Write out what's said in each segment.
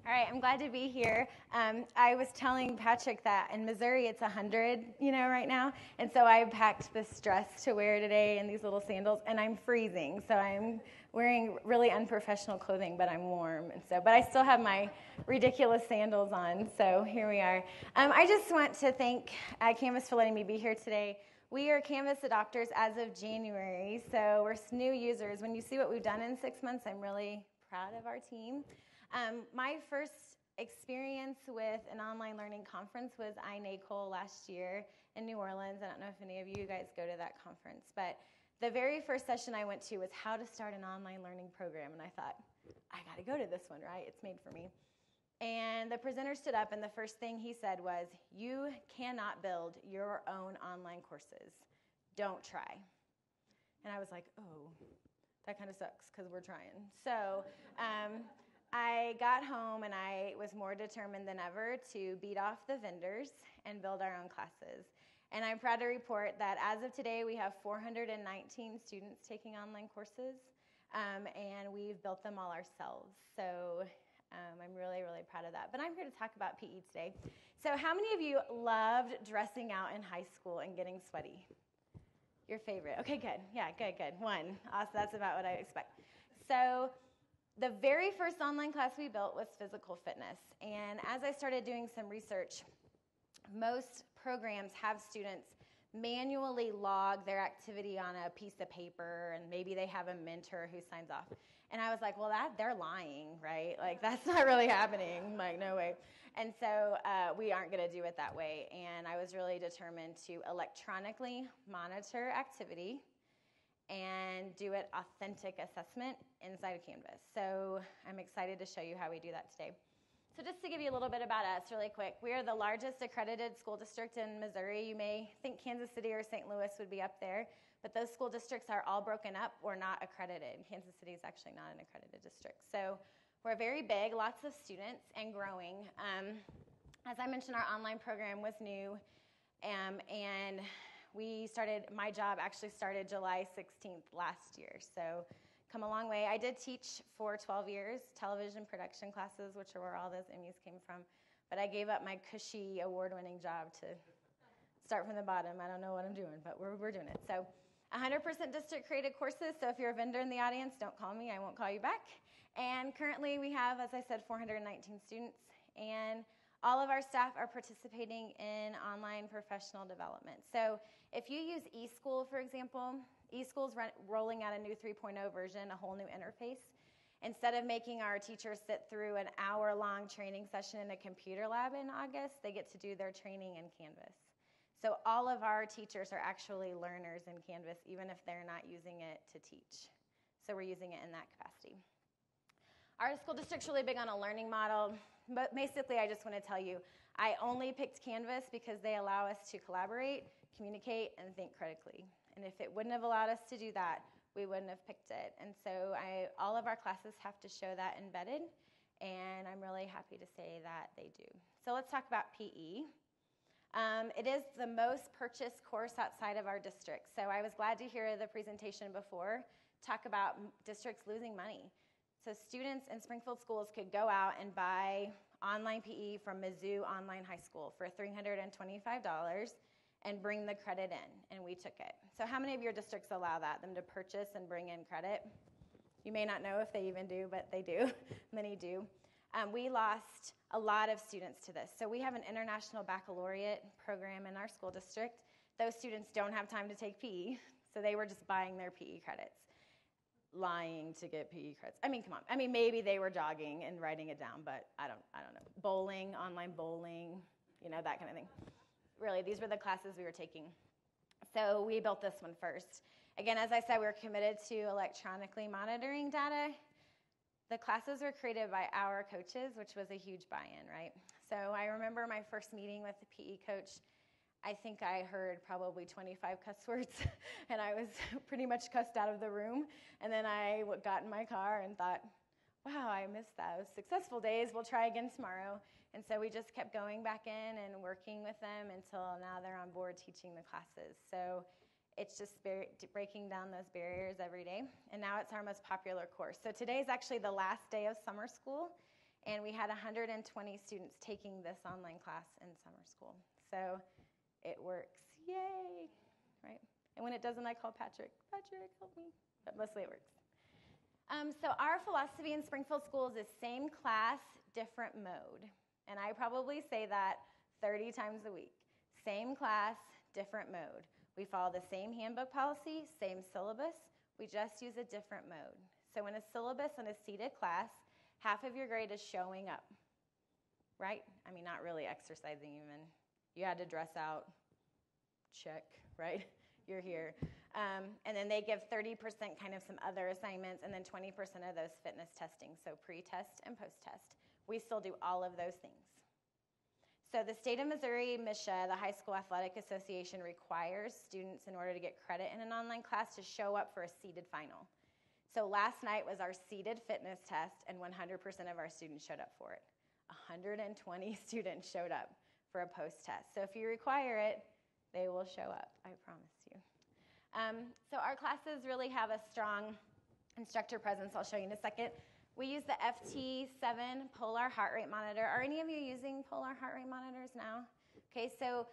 All right, I'm glad to be here. I was telling Patrick that in Missouri it's 100, right now, and so I packed this dress to wear today and these little sandals, and I'm freezing, so I'm wearing really unprofessional clothing, but I'm warm, but I still have my ridiculous sandals on, so here we are. I just want to thank Canvas for letting me be here today. We are Canvas adopters as of January, so we're new users. When you see what we've done in 6 months, I'm really proud of our team. My first experience with an online learning conference was Nichole last year in New Orleans. I don't know if any of you guys go to that conference, but the very first session I went to was how to start an online learning program, and I thought, I got to go to this one, right? It's made for me. And the presenter stood up, and the first thing he said was, you cannot build your own online courses. Don't try. And I was like, oh, that kind of sucks because we're trying. So I got home, and I was more determined than ever to beat off the vendors and build our own classes. And I'm proud to report that as of today, we have 419 students taking online courses, and we've built them all ourselves. So I'm really, really proud of that. But I'm here to talk about PE today. So how many of you loved dressing out in high school and getting sweaty? Your favorite. Okay, good. Yeah, good. One. Awesome. That's about what I expect. So the very first online class we built was physical fitness. And as I started doing some research, most programs have students manually log their activity on a piece of paper, and maybe they have a mentor who signs off. And I was like, well, they're lying, right? Like, that's not really happening. Like, no way. And so we aren't going to do it that way. And I was really determined to electronically monitor activity and do an authentic assessment inside of Canvas. So I'm excited to show you how we do that today. So just to give you a little bit about us really quick, we are the largest accredited school district in Missouri. You may think Kansas City or St. Louis would be up there, but those school districts are all broken up or not accredited. Kansas City is actually not an accredited district. So we're very big, lots of students, and growing. As I mentioned, our online program was new, and my job actually started July 16th last year, so come a long way. I did teach for 12 years, television production classes, which are where all those Emmys came from, but I gave up my cushy award-winning job to start from the bottom. I don't know what I'm doing, but we're doing it. So 100% district-created courses, so if you're a vendor in the audience, don't call me. I won't call you back. And currently we have, as I said, 419 students, and all of our staff are participating in online professional development. So if you use eSchool, for example, eSchool's rolling out a new 3.0 version, a whole new interface. Instead of making our teachers sit through an hour-long training session in a computer lab in August, they get to do their training in Canvas. So all of our teachers are actually learners in Canvas, even if they're not using it to teach. So we're using it in that capacity. Our school district's really big on a learning model, but basically I just want to tell you, I only picked Canvas because they allow us to collaborate, communicate, and think critically. And if it wouldn't have allowed us to do that, we wouldn't have picked it. And so all of our classes have to show that embedded, and I'm really happy to say that they do. So let's talk about PE. It is the most purchased course outside of our district. So I was glad to hear the presentation before talk about districts losing money. So students in Springfield schools could go out and buy online PE from Mizzou Online High School for $325 and bring the credit in, and we took it. So how many of your districts allow that, them to purchase and bring in credit? You may not know if they even do, but they do. Many do. We lost a lot of students to this. So we have an international baccalaureate program in our school district. Those students don't have time to take PE, so they were just buying their PE credits. Lying to get PE credits. I mean, come on. I mean, maybe they were jogging and writing it down, but I don't know. Bowling, online bowling, that kind of thing. Really, these were the classes we were taking. So we built this one first. Again, as I said, we were committed to electronically monitoring data. The classes were created by our coaches, which was a huge buy-in, right? So I remember my first meeting with the PE coach. I think I heard probably 25 cuss words, and I was pretty much cussed out of the room. And then I got in my car and thought, wow, I missed those successful days. We'll try again tomorrow. And so we just kept going back in and working with them until now they're on board teaching the classes. So it's just breaking down those barriers every day. And now it's our most popular course. So today is actually the last day of summer school. And we had 120 students taking this online class in summer school. So it works. Yay, right? And when it doesn't, I call Patrick, help me. But mostly it works. So our philosophy in Springfield Schools is same class, different mode. And I probably say that 30 times a week. Same class, different mode. We follow the same handbook policy, same syllabus. We just use a different mode. So in a syllabus in a seated class, half of your grade is showing up, right? I mean, not really exercising even. You had to dress out, check, right? You're here. And then they give 30% kind of some other assignments, and then 20% of those fitness testing, so pre-test and post-test. We still do all of those things. So the state of Missouri, MSHA, the High School Athletic Association, requires students in order to get credit in an online class to show up for a seated final. So last night was our seated fitness test, and 100% of our students showed up for it. 120 students showed up for a post-test. So if you require it, they will show up, I promise you. So our classes really have a strong instructor presence. I'll show you in a second. We use the FT7 Polar Heart Rate Monitor. Are any of you using Polar Heart Rate monitors now? Okay, so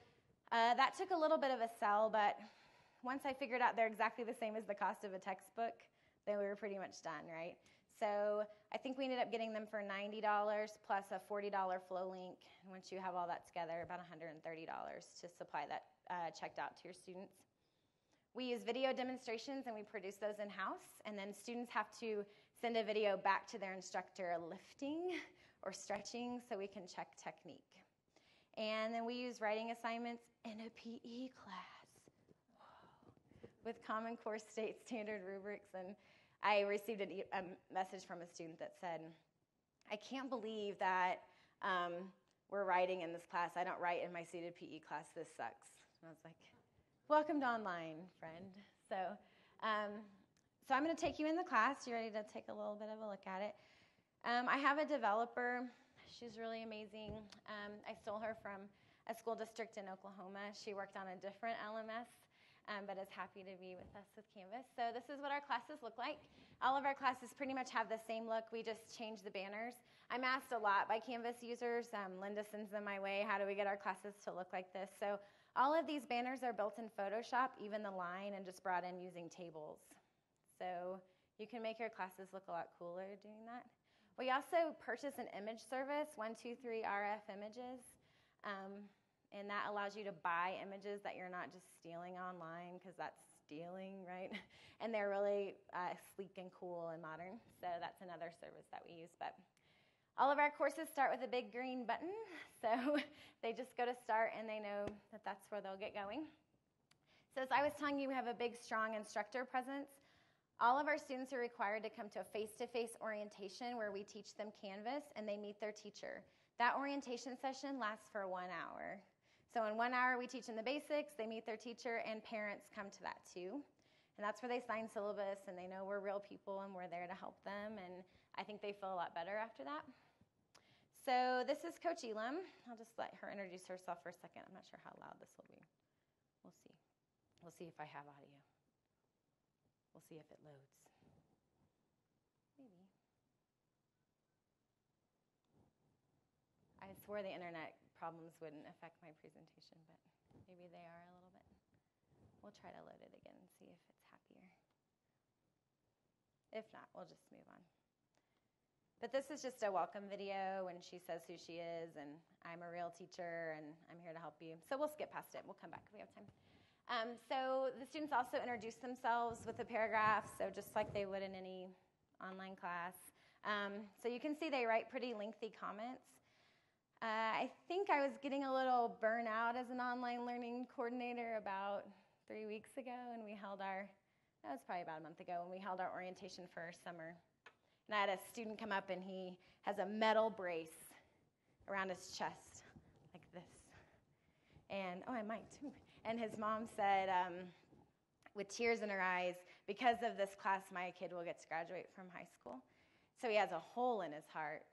that took a little bit of a sell, but once I figured out they're exactly the same as the cost of a textbook, then we were pretty much done, right? So I think we ended up getting them for $90 plus a $40 flow link. And once you have all that together, about $130 to supply that checked out to your students. We use video demonstrations and we produce those in-house. And then students have to send a video back to their instructor lifting or stretching so we can check technique. And then we use writing assignments in a PE class. With Common Core State Standard rubrics. And I received a message from a student that said, I can't believe that we're writing in this class. I don't write in my seated PE class. This sucks. And I was like, welcome to online, friend. So I'm going to take you in the class. You ready to take a little bit of a look at it? I have a developer. She's really amazing. I stole her from a school district in Oklahoma. She worked on a different LMS. But is happy to be with us with Canvas. So this is what our classes look like. All of our classes pretty much have the same look. We just change the banners. I'm asked a lot by Canvas users. Linda sends them my way. How do we get our classes to look like this? So all of these banners are built in Photoshop, even the line, and just brought in using tables. So you can make your classes look a lot cooler doing that. We also purchase an image service, 123 RF images. And that allows you to buy images that you're not just stealing online, because that's stealing, right? And they're really sleek and cool and modern. So that's another service that we use. But all of our courses start with a big green button. So they just go to start and they know that that's where they'll get going. So as I was telling you, we have a big, strong instructor presence. All of our students are required to come to a face-to-face orientation where we teach them Canvas and they meet their teacher. That orientation session lasts for 1 hour. So in 1 hour, we teach them the basics, they meet their teacher, and parents come to that too. And that's where they sign syllabus, and they know we're real people, and we're there to help them, and I think they feel a lot better after that. So this is Coach Elam. I'll just let her introduce herself for a second. I'm not sure how loud this will be. We'll see. We'll see if I have audio. We'll see if it loads. Maybe. I swore the internet problems wouldn't affect my presentation, but maybe they are a little bit. We'll try to load it again and see if it's happier. If not, we'll just move on. But this is just a welcome video when she says who she is, and I'm a real teacher, and I'm here to help you. So we'll skip past it. We'll come back if we have time. So the students also introduce themselves with a paragraph, so just like they would in any online class. So you can see they write pretty lengthy comments. I think I was getting a little burnout as an online learning coordinator about 3 weeks ago, and we held that was probably about a month ago, when we held our orientation for our summer. And I had a student come up, and he has a metal brace around his chest, like this. And, I might too. And his mom said, with tears in her eyes, because of this class, my kid will get to graduate from high school. So he has a hole in his heart.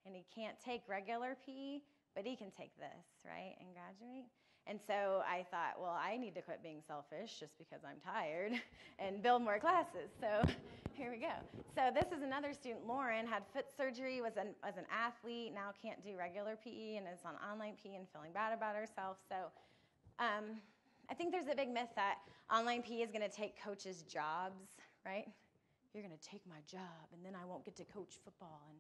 And he can't take regular PE, but he can take this, right, and graduate. And so I thought, well, I need to quit being selfish just because I'm tired and build more classes. So here we go. so this is another student, Lauren, had foot surgery, was an athlete, now can't do regular PE and is on online PE and feeling bad about herself. So I think there's a big myth that online PE is going to take coaches' jobs, right? You're going to take my job, and then I won't get to coach football. And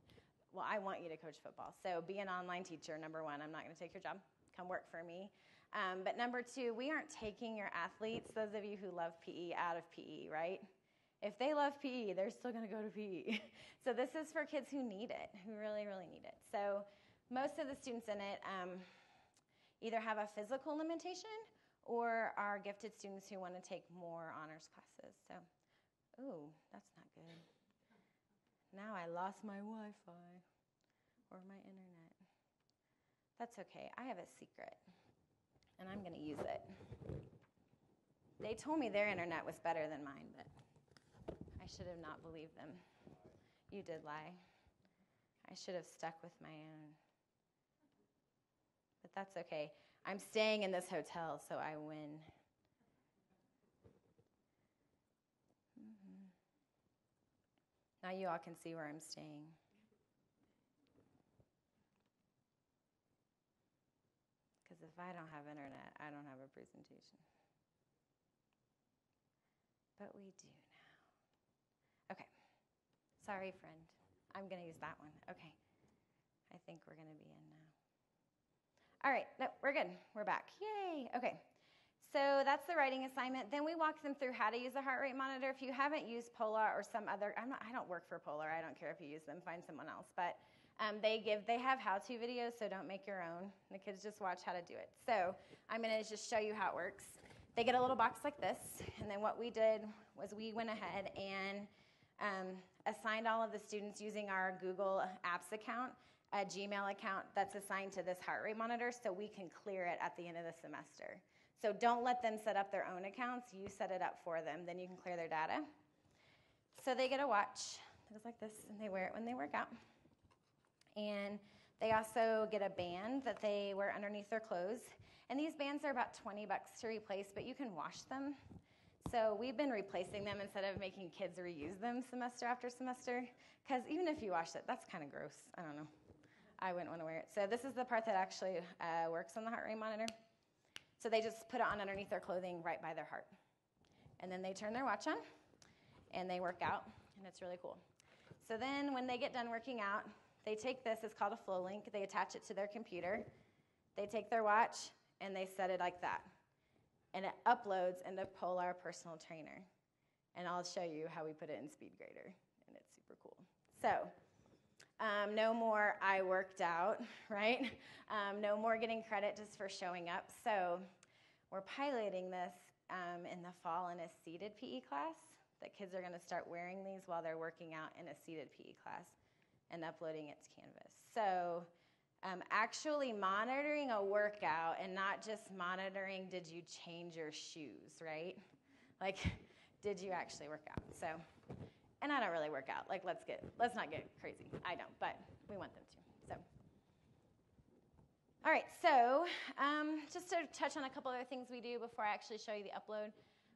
well, I want you to coach football. So be an online teacher, number one. I'm not going to take your job. Come work for me. But number two, we aren't taking your athletes, those of you who love PE, out of PE, right? If they love PE, they're still going to go to PE. So this is for kids who need it, who really, really need it. So most of the students in it either have a physical limitation or are gifted students who want to take more honors classes. So, ooh, that's not good. Now I lost my Wi-Fi or my internet. That's okay. I have a secret, and I'm going to use it. They told me their internet was better than mine, but I should have not believed them. You did lie. I should have stuck with my own. But that's okay. I'm staying in this hotel, so I win. Mm-hmm. Now you all can see where I'm staying. Because if I don't have internet, I don't have a presentation. But we do now. Okay. Sorry, friend. I'm going to use that one. Okay. I think we're going to be in now. All right. No, we're good. We're back. Yay. Okay. So that's the writing assignment. Then we walk them through how to use a heart rate monitor. If you haven't used Polar or some other, I don't work for Polar. I don't care if you use them. Find someone else. But they have how-to videos, so don't make your own. The kids just watch how to do it. So I'm going to just show you how it works. They get a little box like this, and then what we did was we went ahead and assigned all of the students using our Google Apps account, a Gmail account that's assigned to this heart rate monitor so we can clear it at the end of the semester. So don't let them set up their own accounts. You set it up for them. Then you can clear their data. So they get a watch that is like this, and they wear it when they work out. And they also get a band that they wear underneath their clothes. And these bands are about $20 to replace, but you can wash them. So we've been replacing them instead of making kids reuse them semester after semester. Because even if you wash it, that's kind of gross. I don't know. I wouldn't want to wear it. So this is the part that actually works on the heart rate monitor. So they just put it on underneath their clothing right by their heart. And then they turn their watch on, and they work out, and it's really cool. So then when they get done working out, they take this. It's called a flow link. They attach it to their computer. They take their watch, and they set it like that. And it uploads into Polar Personal Trainer. And I'll show you how we put it in Speedgrader, and it's super cool. So no more I worked out, right? No more getting credit just for showing up. So we're piloting this in the fall in a seated PE class. That kids are going to start wearing these while they're working out in a seated PE class and uploading it to Canvas. So actually monitoring a workout and not just monitoring, did you change your shoes, right? Like, did you actually work out? So, and I don't really work out. Like, let's not get crazy. I don't, but we want them to. So, all right. So, just to touch on a couple other things we do before I actually show you the upload.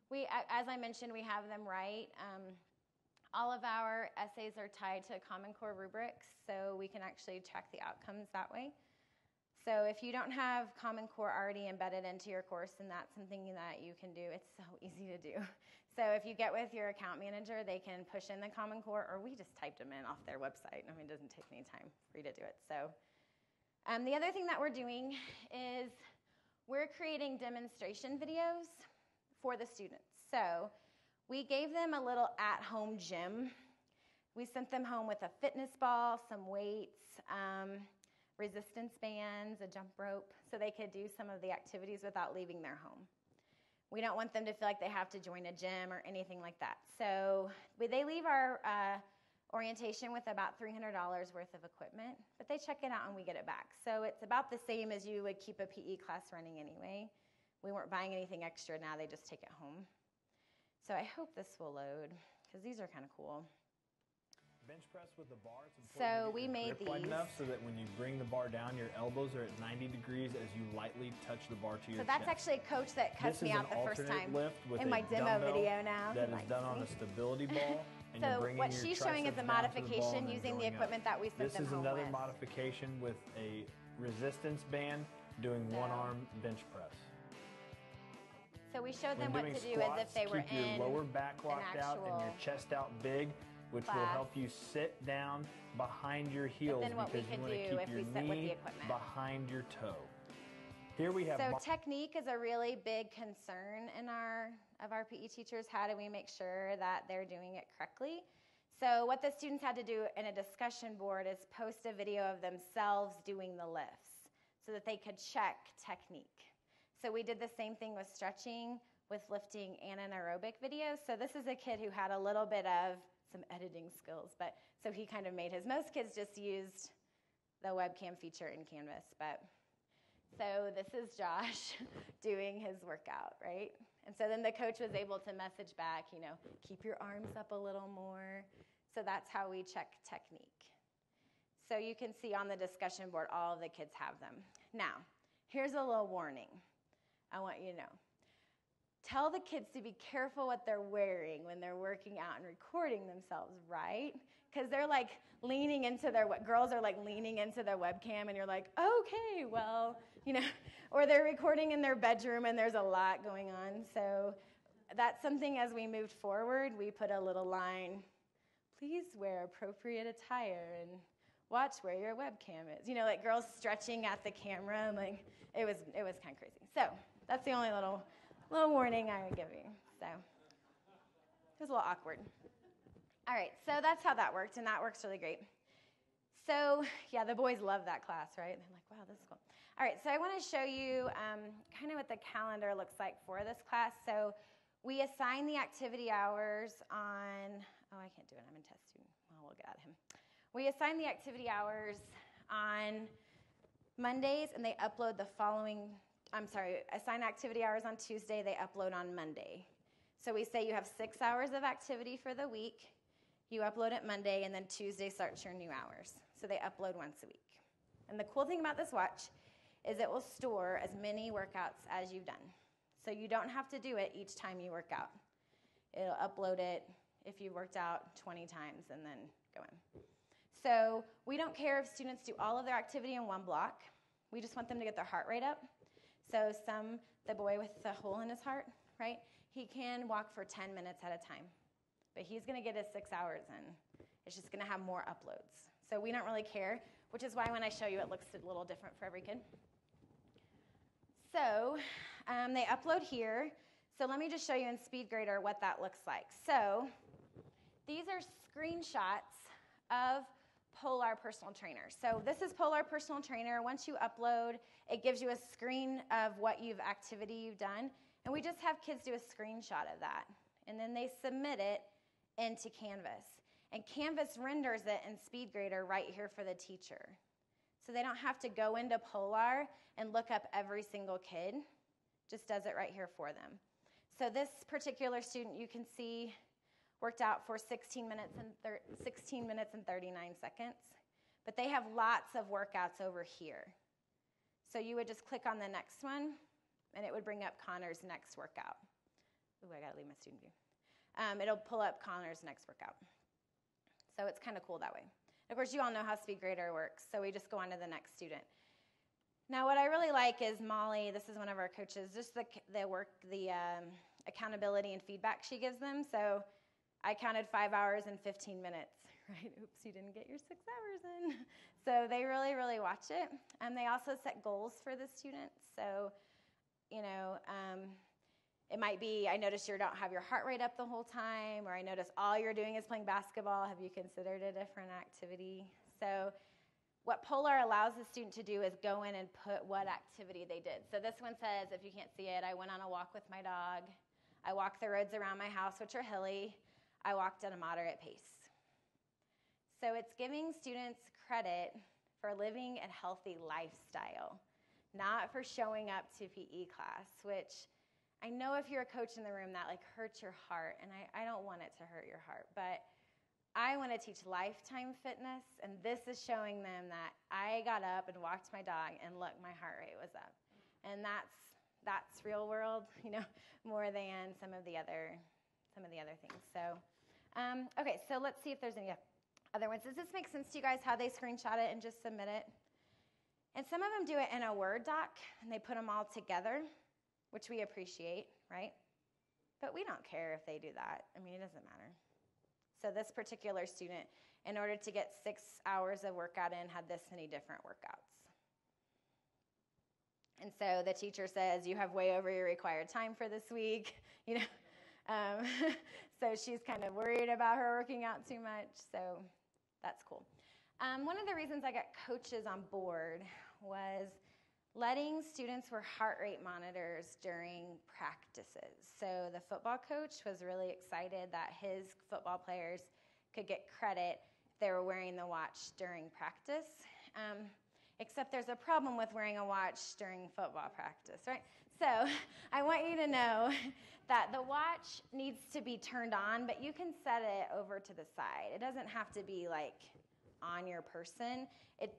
We, as I mentioned, we have them write. All of our essays are tied to Common Core rubrics, so we can actually track the outcomes that way. So if you don't have Common Core already embedded into your course, then that's something that you can do. It's so easy to do. So if you get with your account manager, they can push in the Common Core, or we just typed them in off their website. I mean, it doesn't take any time for you to do it. So the other thing that we're doing is we're creating demonstration videos for the students. So we gave them a little at-home gym. We sent them home with a fitness ball, some weights, resistance bands, a jump rope, so they could do some of the activities without leaving their home. We don't want them to feel like they have to join a gym or anything like that. So they leave our orientation with about $300 worth of equipment, but they check it out and we get it back. So it's about the same as you would keep a PE class running anyway. We weren't buying anything extra now, they just take it home. So I hope this will load, because these are kind of cool. Bench press with the bar. It's important so to we made these. Wide enough so that when you bring the bar down, your elbows are at 90 degrees as you lightly touch the bar to your chest. So that's actually a coach that cussed me out the first time in my demo video now. That is done on a stability ball. and you're So bringing what your she's showing is triceps a down to the ball modification and then using the going up. equipment that we sent This them is home another with. modification with a resistance band doing So- one arm bench press. So we showed them When what doing to do as if squats, they were keep your in lower back locked out and your actual chest out big, which will class. help you sit down behind your heels then what we because you could want to do keep if your we sit with the knee equipment. behind your toe. Here we have So technique is a really big concern in our PE teachers. How do we make sure that they're doing it correctly? So what the students had to do in a discussion board is post a video of themselves doing the lifts so that they could check technique. So we did the same thing with stretching, with lifting, and an aerobic video. So this is a kid who had a little bit of some editing skills, but so he kind of made his. Most kids just used the webcam feature in Canvas, but so this is Josh doing his workout, right? And so then the coach was able to message back, keep your arms up a little more. So that's how we check technique. So you can see on the discussion board, all of the kids have them. Now, here's a little warning. I want you to know. Tell the kids to be careful what they're wearing when they're working out and recording themselves, right? Because they're like leaning into girls are like leaning into their webcam and you're like, okay, well, or they're recording in their bedroom and there's a lot going on. So that's something as we moved forward, we put a little line, please wear appropriate attire and watch where your webcam is. Like girls stretching at the camera and like, it was kind of crazy. So that's the only little warning I would give you. So it was a little awkward. All right, so that's how that worked, and that works really great. So, yeah, the boys love that class, right? They're like, wow, this is cool. All right, so I want to show you kind of what the calendar looks like for this class. So we assign the activity hours on, I can't do it, I'm in test student. Well, we'll get out of him. We assign the activity hours on Mondays, and they upload assign activity hours on Tuesday, they upload on Monday. So we say you have 6 hours of activity for the week. You upload it Monday, and then Tuesday starts your new hours. So they upload once a week. And the cool thing about this watch is it will store as many workouts as you've done. So you don't have to do it each time you work out. It'll upload it if you worked out 20 times and then go in. So we don't care if students do all of their activity in one block. We just want them to get their heart rate up. So the boy with the hole in his heart, right? He can walk for 10 minutes at a time. But he's going to get his 6 hours in. It's just going to have more uploads. So we don't really care, which is why when I show you, it looks a little different for every kid. So they upload here. So let me just show you in Speedgrader what that looks like. So these are screenshots of Polar Personal Trainer. So this is Polar Personal Trainer. Once you upload, it gives you a screen of what activity you've done. And we just have kids do a screenshot of that. And then they submit it into Canvas. And Canvas renders it in Speedgrader right here for the teacher. So they don't have to go into Polar and look up every single kid. Just does it right here for them. So this particular student, you can see, worked out for 16 minutes and 39 seconds. But they have lots of workouts over here. So you would just click on the next one, and it would bring up Connor's next workout. Ooh, I got to leave my student view. It'll pull up Connor's next workout. So it's kind of cool that way. Of course, you all know how Speedgrader works, so we just go on to the next student. Now, what I really like is Molly, this is one of our coaches, just the accountability and feedback she gives them. So I counted 5 hours and 15 minutes, right? Oops, you didn't get your 6 hours in. So they really, really watch it. They also set goals for the students. So, it might be, I noticed you don't have your heart rate up the whole time, or I notice all you're doing is playing basketball. Have you considered a different activity? So what Polar allows the student to do is go in and put what activity they did. So this one says, if you can't see it, I went on a walk with my dog. I walked the roads around my house, which are hilly. I walked at a moderate pace. So it's giving students credit for living a healthy lifestyle, not for showing up to PE class, which I know if you're a coach in the room, that hurts your heart, and I don't want it to hurt your heart, but I want to teach lifetime fitness, and this is showing them that I got up and walked my dog, and look, my heart rate was up. And that's real world, more than some of the other things. So Okay, so let's see if there's any other ones. Does this make sense to you guys, how they screenshot it and just submit it? And some of them do it in a Word doc, and they put them all together, which we appreciate, right? But we don't care if they do that. I mean, it doesn't matter. So this particular student, in order to get 6 hours of workout in, had this many different workouts. And so the teacher says, you have way over your required time for this week, you know. So she's kind of worried about her working out too much, so that's cool. One of the reasons I got coaches on board was letting students wear heart rate monitors during practices. So the football coach was really excited that his football players could get credit if they were wearing the watch during practice. Except there's a problem with wearing a watch during football practice, right? So I want you to know that the watch needs to be turned on, but you can set it over to the side. It doesn't have to be like on your person.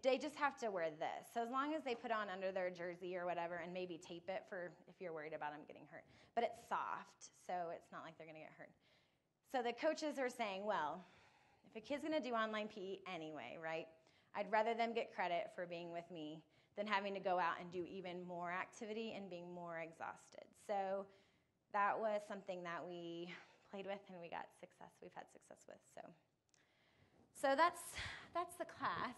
They just have to wear this. So as long as they put on under their jersey or whatever and maybe tape it for if you're worried about them getting hurt. But it's soft, so it's not like they're going to get hurt. So the coaches are saying, well, if a kid's going to do online PE anyway, right, I'd rather them get credit for being with me than having to go out and do even more activity and being more exhausted. So that was something that we played with and we got success. We've had success with. So that's the class.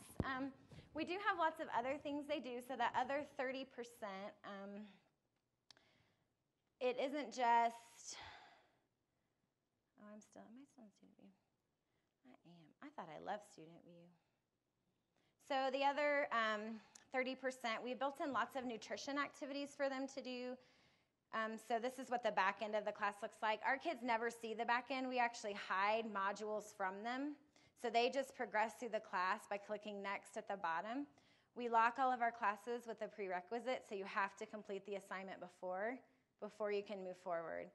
We do have lots of other things they do. So that other 30%, it isn't just, am I still in Student View? I am. I thought I loved Student View. So the other 30%, we built in lots of nutrition activities for them to do. So this is what the back end of the class looks like. Our kids never see the back end. We actually hide modules from them. So they just progress through the class by clicking next at the bottom. We lock all of our classes with a prerequisite, so you have to complete the assignment before you can move forward.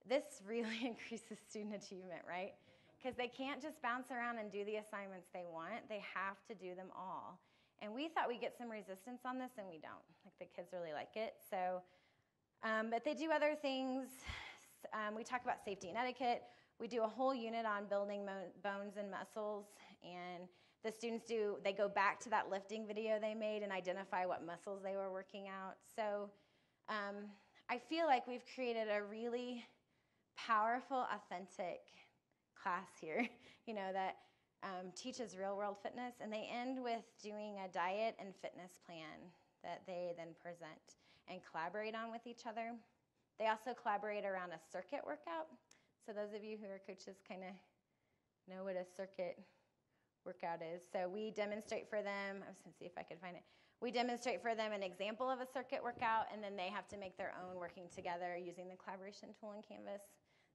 This really increases student achievement, right? Because they can't just bounce around and do the assignments they want. They have to do them all. And we thought we'd get some resistance on this, and we don't. Like, the kids really like it. So, but they do other things. We talk about safety and etiquette. We do a whole unit on building bones and muscles. And the students they go back to that lifting video they made and identify what muscles they were working out. So I feel like we've created a really powerful, authentic class here, that teaches real-world fitness, and they end with doing a diet and fitness plan that they then present and collaborate on with each other. They also collaborate around a circuit workout. So those of you who are coaches kind of know what a circuit workout is. So we demonstrate for them, I was going to see if I could find it. We demonstrate for them an example of a circuit workout, and then they have to make their own working together using the collaboration tool in Canvas.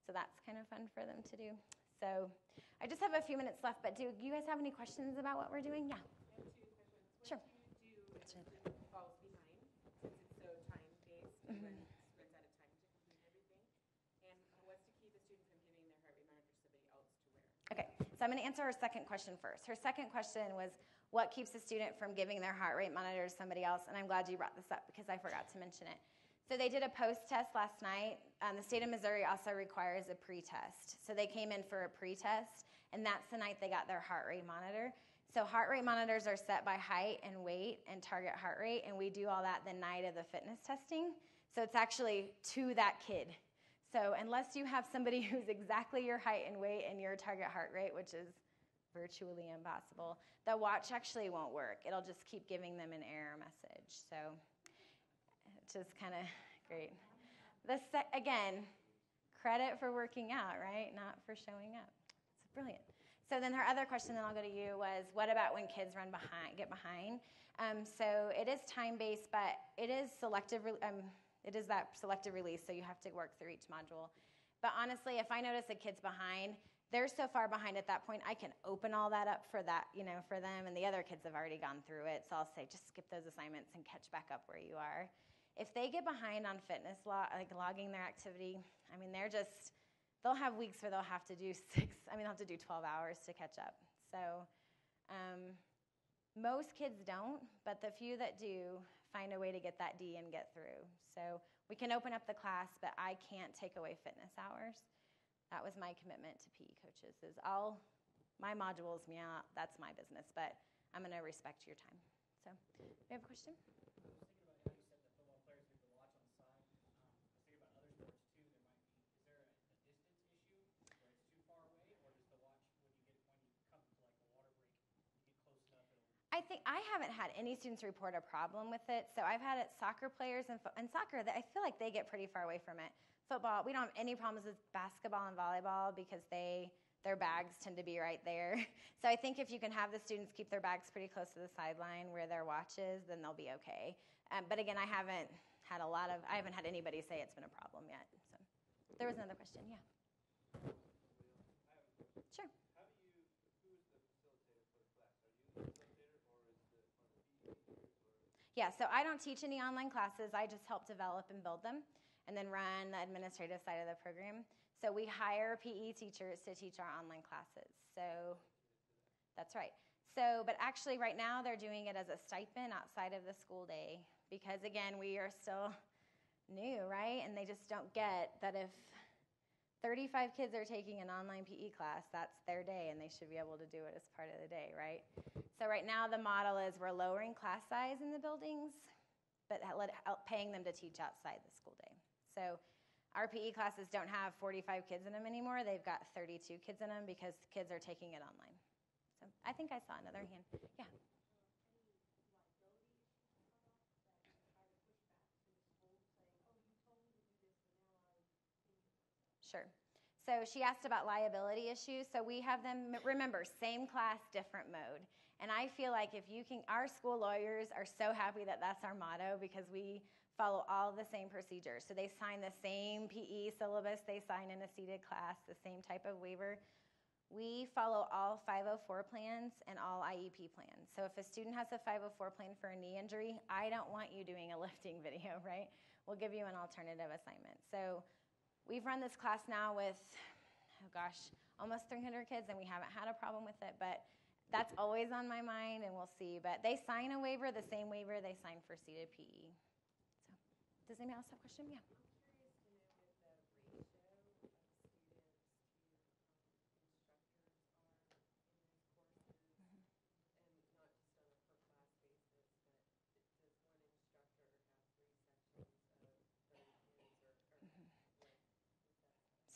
So that's kind of fun for them to do. So I just have a few minutes left, but do you guys have any questions about what we're doing? Yeah. I have 2 questions. Sure. What do you do if it falls behind, since it's so time-based and then runs out of time to complete everything? And what's to keep a student from giving their heart rate monitor to somebody else to wear? Okay, so I'm going to answer her second question first. Her second question was, what keeps a student from giving their heart rate monitor to somebody else? And I'm glad you brought this up because I forgot to mention it. So they did a post-test last night. The state of Missouri also requires a pre-test. So they came in for a pre-test, and that's the night they got their heart rate monitor. So heart rate monitors are set by height and weight and target heart rate, and we do all that the night of the fitness testing. So it's actually to that kid. So unless you have somebody who's exactly your height and weight and your target heart rate, which is virtually impossible, the watch actually won't work. It'll just keep giving them an error message. So it's just kind of great. Again, credit for working out, right? Not for showing up. It's brilliant. So then her other question, then I'll go to you, was what about when kids get behind? So it is time-based, but it is selective. It is that selective release, so you have to work through each module. But honestly, if I notice a kid's behind, they're so far behind at that point, I can open all that up for that, for them, and the other kids have already gone through it. So I'll say, just skip those assignments and catch back up where you are. If they get behind on fitness, logging their activity, they'll have weeks where they'll have to do 12 hours to catch up. So most kids don't, but the few that do find a way to get that D and get through. So we can open up the class, but I can't take away fitness hours. That was my commitment to PE coaches is all my modules, yeah, that's my business, but I'm going to respect your time. So, do you have a question? I was thinking about how you said that football players get to watch on the side. I was thinking about other sports too. Is there a distance issue where it's too far away, or does the watch when you come to like a water break, you get close enough? I haven't had any students report a problem with it. So I've had it soccer players and soccer that I feel like they get pretty far away from it. Football, we don't have any problems with basketball and volleyball because their bags tend to be right there. So I think if you can have the students keep their bags pretty close to the sideline where their watch is, then they'll be okay. But again, I haven't had anybody say it's been a problem yet. So there was another question, yeah. Sure. Who is the facilitator for the class? Are you the facilitator or is it one of the PE teachers? Yeah, so I don't teach any online classes. I just help develop and build them and then run the administrative side of the program. So we hire PE teachers to teach our online classes. So that's right. So, but actually right now they're doing it as a stipend outside of the school day because again, we are still new, right? And they just don't get that if 35 kids are taking an online PE class, that's their day and they should be able to do it as part of the day, right? So right now the model is we're lowering class size in the buildings, but paying them to teach outside the school day. So our PE classes don't have 45 kids in them anymore. They've got 32 kids in them because kids are taking it online. So I think I saw another hand. Yeah. Sure. So she asked about liability issues. So we have them, remember, same class, different mode. And I feel like our school lawyers are so happy that that's our motto because we follow all the same procedures. So they sign the same PE syllabus they sign in a seated class, the same type of waiver. We follow all 504 plans and all IEP plans. So if a student has a 504 plan for a knee injury, I don't want you doing a lifting video, right? We'll give you an alternative assignment. So we've run this class now with, almost 300 kids, and we haven't had a problem with it, but that's always on my mind, and we'll see. But they sign a waiver, the same waiver they sign for seated PE. Does anybody else have a question? Yeah. I'm curious to know what the ratio of students to instructors are in these courses, and not just on a per class basis, but does one instructor have 3 sections of 30 kids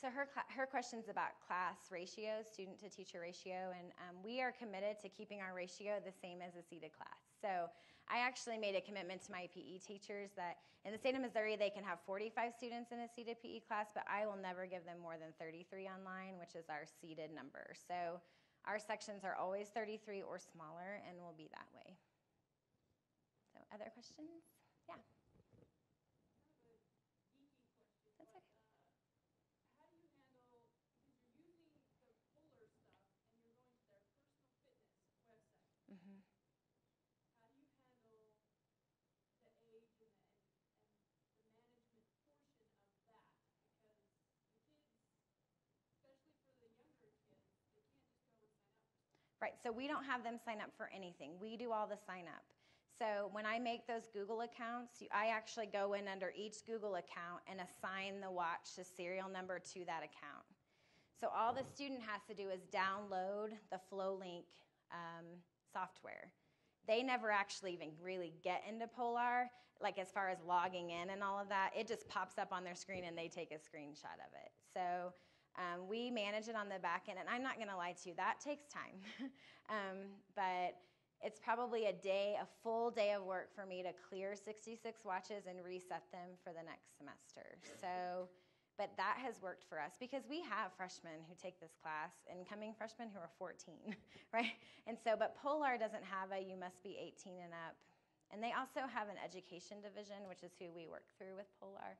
So her question's about class ratios, student to teacher ratio, and we are committed to keeping our ratio the same as a seated class. So I actually made a commitment to my PE teachers that in the state of Missouri, they can have 45 students in a seated PE class, but I will never give them more than 33 online, which is our seated number. So our sections are always 33 or smaller and will be that way. So other questions? Yeah. That's okay. How do you handle, because you're using the Polar stuff and you're going to their personal fitness website. Mm-hmm. How do you handle the age and the management portion of that? Because the kids, especially for the younger kids, they can't just go and sign up for stuff. Right, so we don't have them sign up for anything. We do all the sign up. So when I make those Google accounts, I actually go in under each Google account and assign the watch the serial number to that account. So all the student has to do is download the FlowLink software. They never actually even really get into Polar, like as far as logging in and all of that. It just pops up on their screen and they take a screenshot of it. So we manage it on the back end, and I'm not going to lie to you, that takes time. But it's probably a full day of work for me to clear 66 watches and reset them for the next semester. So, but that has worked for us because we have freshmen who take this class, incoming freshmen who are 14, right? And so, but Polar doesn't have you must be 18 and up. And they also have an education division, which is who we work through with Polar.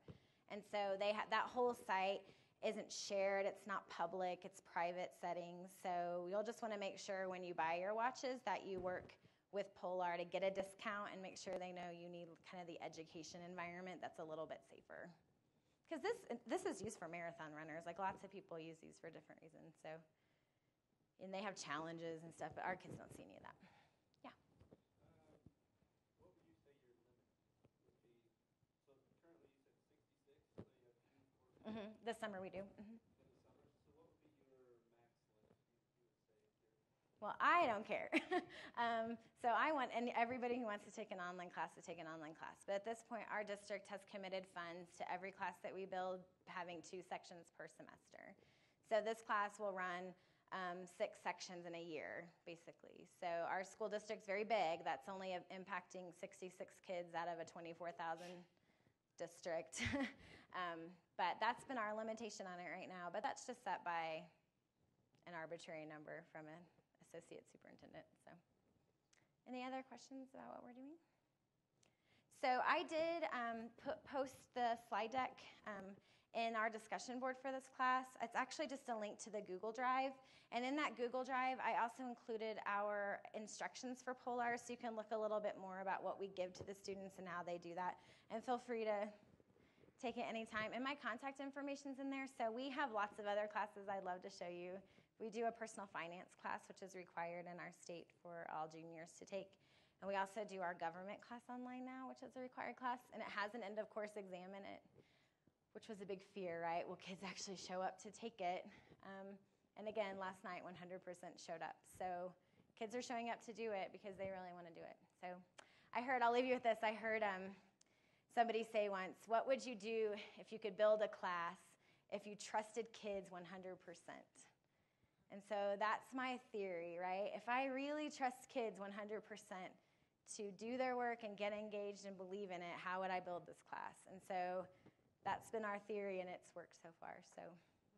And so that whole site isn't shared, it's not public, it's private settings. So you'll just want to make sure when you buy your watches that you work with Polar to get a discount and make sure they know you need kind of the education environment that's a little bit safer. Because this is used for marathon runners. Like lots of people use these for different reasons. So, and they have challenges and stuff, but our kids don't see any of that. Yeah. What would you say your limit would be? So currently you said 66, so you have 2 courses This summer we do. in the summer. So Well, I don't care. So I want everybody who wants to take an online class to take an online class. But at this point, our district has committed funds to every class that we build, having 2 sections per semester. So this class will run 6 sections in a year, basically. So our school district's very big. That's only impacting 66 kids out of a 24,000 district. But that's been our limitation on it right now. But that's just set by an arbitrary number from an associate superintendent. So, any other questions about what we're doing? So I did post the slide deck in our discussion board for this class. It's actually just a link to the Google Drive. And in that Google Drive, I also included our instructions for Polar, so you can look a little bit more about what we give to the students and how they do that. And feel free to take it anytime. And my contact information's in there, so we have lots of other classes I'd love to show you. We do a personal finance class, which is required in our state for all juniors to take. And we also do our government class online now, which is a required class. And it has an end-of-course exam in it, which was a big fear, right? Will kids actually show up to take it? And again, last night, 100% showed up. So kids are showing up to do it because they really want to do it. So I'll leave you with this. I heard somebody say once, what would you do if you could build a class if you trusted kids 100%? And so that's my theory, right? If I really trust kids 100% to do their work and get engaged and believe in it, how would I build this class? And so that's been our theory, and it's worked so far. So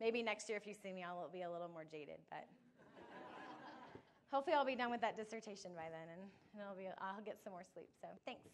maybe next year if you see me, I'll be a little more jaded, but hopefully I'll be done with that dissertation by then, and I'll get some more sleep. So thanks.